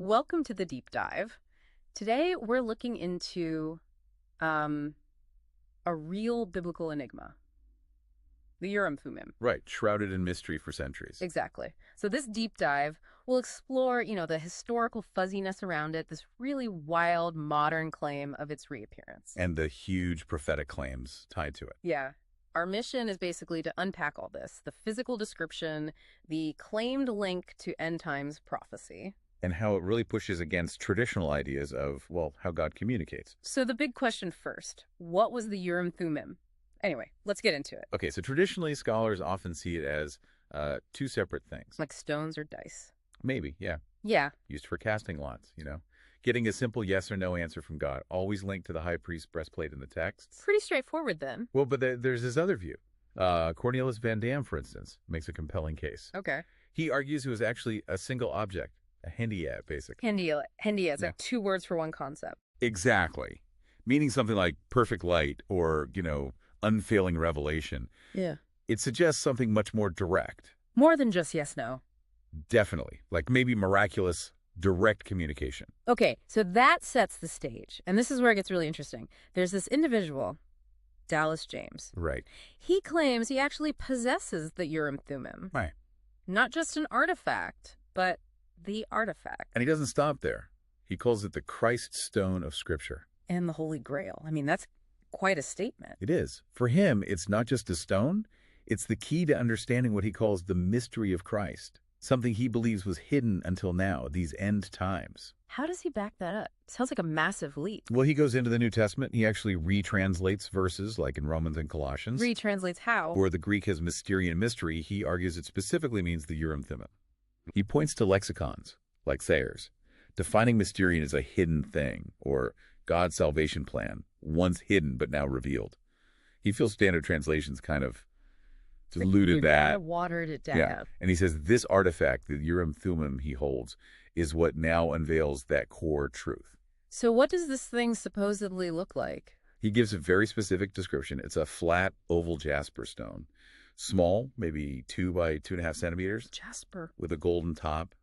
Welcome to the deep dive. Today we're looking into a real biblical enigma, the Urim Thummim. Right, shrouded in mystery for centuries. Exactly. So this deep dive will explore, the historical fuzziness around it, this really wild modern claim of its reappearance. And the huge prophetic claims tied to it. Yeah. Our mission is basically to unpack all this, the physical description, the claimed link to end times prophecy. And how it really pushes against traditional ideas of, well, how God communicates. So the big question first, what was the Urim Thummim? Anyway, let's get into it. Okay, so traditionally scholars often see it as two separate things. Like stones or dice. Maybe, yeah. Yeah. Used for casting lots, Getting a simple yes or no answer from God, always linked to the high priest's breastplate in the text. Pretty straightforward then. Well, but there's this other view. Cornelius Van Dam, for instance, makes a compelling case. Okay. He argues it was actually a single object, a hendiad, basically. Hendiad, it's like two words for one concept. Exactly. Meaning something like perfect light or, unfailing revelation. Yeah. It suggests something much more direct. More than just yes, no. Definitely. Like maybe miraculous, direct communication. Okay, so that sets the stage. And this is where it gets really interesting. There's this individual, Dallas James. Right. He claims he actually possesses the Urim Thummim. Right. Not just an artifact, but the artifact. And he doesn't stop there. He calls it the Christ stone of Scripture. And the Holy Grail. I mean, that's quite a statement. It is. For him, it's not just a stone. It's the key to understanding what he calls the mystery of Christ. Something he believes was hidden until now, these end times. How does he back that up? Sounds like a massive leap. Well, he goes into the New Testament. He actually retranslates verses like in Romans and Colossians. Retranslates how? Where the Greek has mysterion mystery, he argues it specifically means the Urim Thummim. He points to lexicons, like Sayers, defining mysterion as a hidden thing, or God's salvation plan, once hidden but now revealed. He feels standard translations kind of diluted that. Kind of watered it down. Yeah. And he says this artifact, the Urim Thummim he holds, is what now unveils that core truth. So what does this thing supposedly look like? He gives a very specific description. It's a flat oval jasper stone. Small, maybe 2 by 2.5 centimeters. Jasper. With a golden top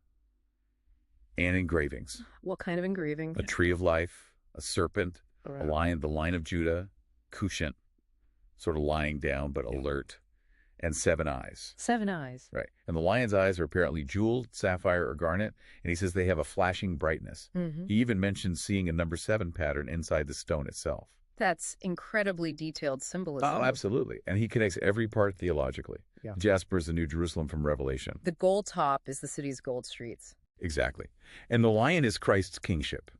and engravings. What kind of engraving? A tree of life, a serpent, Right. a lion, the Lion of Judah, couchant, sort of lying down but alert, and 7 eyes. 7 eyes. Right. And the lion's eyes are apparently jeweled, sapphire, or garnet, and he says they have a flashing brightness. Mm-hmm. He even mentions seeing a number 7 pattern inside the stone itself. That's incredibly detailed symbolism. Oh, absolutely. And he connects every part theologically. Yeah. Jasper is the New Jerusalem from Revelation. The gold top is the city's gold streets. Exactly. And the lion is Christ's kingship.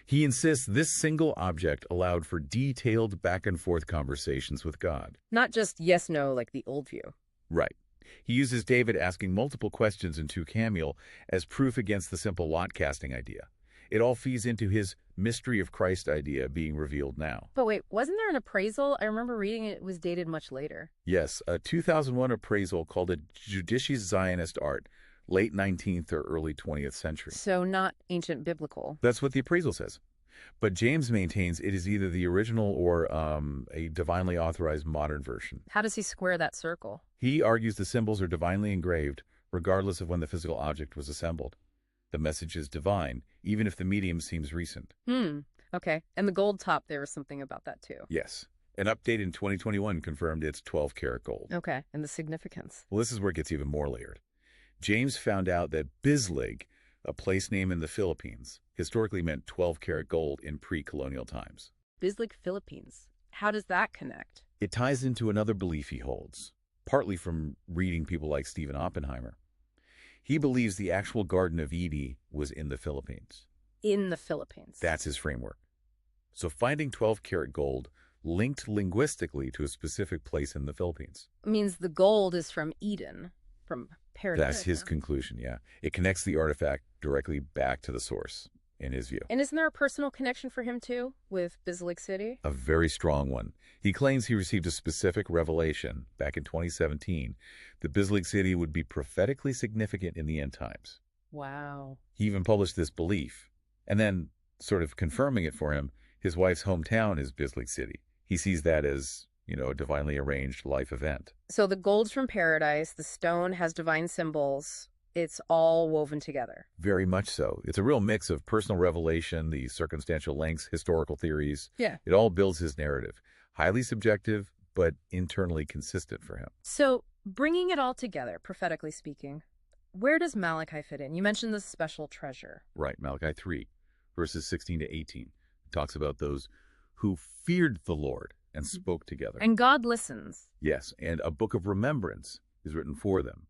He insists this single object allowed for detailed back-and-forth conversations with God. Not just yes-no like the old view. Right. He uses David asking multiple questions in 2 Samuel as proof against the simple lot-casting idea. It all feeds into his mystery of Christ idea being revealed now. But wait, wasn't there an appraisal? I remember reading it was dated much later. Yes, a 2001 appraisal called it Judicious Zionist Art, late 19th or early 20th century. So not ancient biblical. That's what the appraisal says. But James maintains it is either the original or a divinely authorized modern version. How does he square that circle? He argues the symbols are divinely engraved, regardless of when the physical object was assembled. The message is divine, even if the medium seems recent. Okay. And the gold top, there was something about that too. Yes. An update in 2021 confirmed it's 12-karat gold. Okay. And the significance. Well, this is where it gets even more layered. James found out that Bislig, a place name in the Philippines, historically meant 12-karat gold in pre-colonial times. Bislig, Philippines. How does that connect? It ties into another belief he holds, partly from reading people like Stephen Oppenheimer. He believes the actual Garden of Eden was in the Philippines. In the Philippines. That's his framework. So finding 12-karat gold linked linguistically to a specific place in the Philippines. Means the gold is from Eden, from paradise. That's his conclusion, yeah. It connects the artifact directly back to the source, in his view. And isn't there a personal connection for him, too, with Bislig City? A very strong one. He claims he received a specific revelation back in 2017 that Bislig City would be prophetically significant in the end times. Wow. He even published this belief. And then, sort of confirming it for him, his wife's hometown is Bislig City. He sees that as, a divinely arranged life event. So the gold's from paradise, the stone has divine symbols. It's all woven together. Very much so. It's a real mix of personal revelation, the circumstantial links, historical theories. Yeah. It all builds his narrative. Highly subjective, but internally consistent for him. So, bringing it all together, prophetically speaking, where does Malachi fit in? You mentioned the special treasure. Right, Malachi 3, verses 16 to 18. It talks about those who feared the Lord and spoke together. And God listens. Yes, and a book of remembrance is written for them.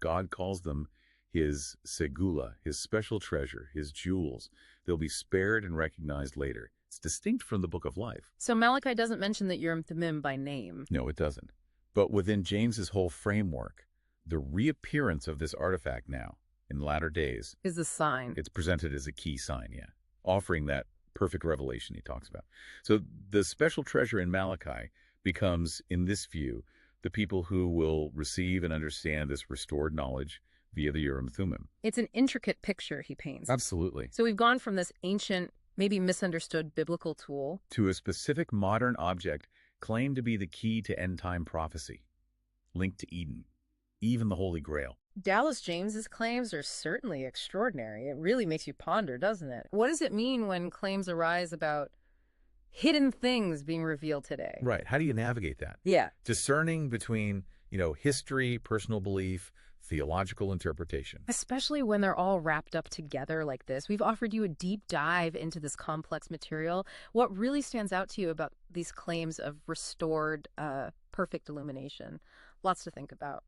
God calls them his segula, his special treasure, his jewels. They'll be spared and recognized later. It's distinct from the book of life. So Malachi doesn't mention the Urim Thummim by name. No, it doesn't. But within James's whole framework, the reappearance of this artifact now, in latter days, Is the sign. it's presented as a key sign, yeah, offering that perfect revelation he talks about. So the special treasure in Malachi becomes, in this view, the people who will receive and understand this restored knowledge via the Urim Thummim. It's an intricate picture he paints. Absolutely. So we've gone from this ancient, maybe misunderstood biblical tool To a specific modern object claimed to be the key to end-time prophecy, linked to Eden, even the Holy Grail. Dallas James's claims are certainly extraordinary. It really makes you ponder, doesn't it? What does it mean when claims arise about hidden things being revealed today? Right. How do you navigate that? Yeah. Discerning between, history, personal belief, theological interpretation. Especially when they're all wrapped up together like this. We've offered you a deep dive into this complex material. What really stands out to you about these claims of restored, perfect illumination? Lots to think about.